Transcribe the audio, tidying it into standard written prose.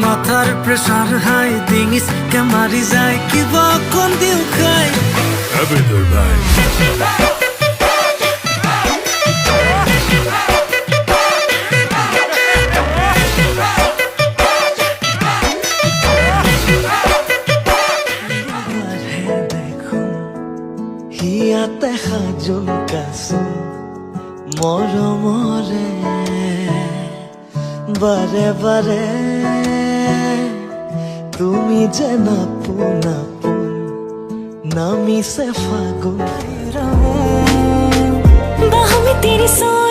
মাথার pressure high ডিঙিস কে মারি যায় কিবা কোন দিও খাই আবেদুল ভাই হিয়াতে সাজোন কাচোন মৰমৰে বাৰে বাৰে তুমি যে নাপোন আপোন নামিছে ফাগুন बाहों में तेरी सो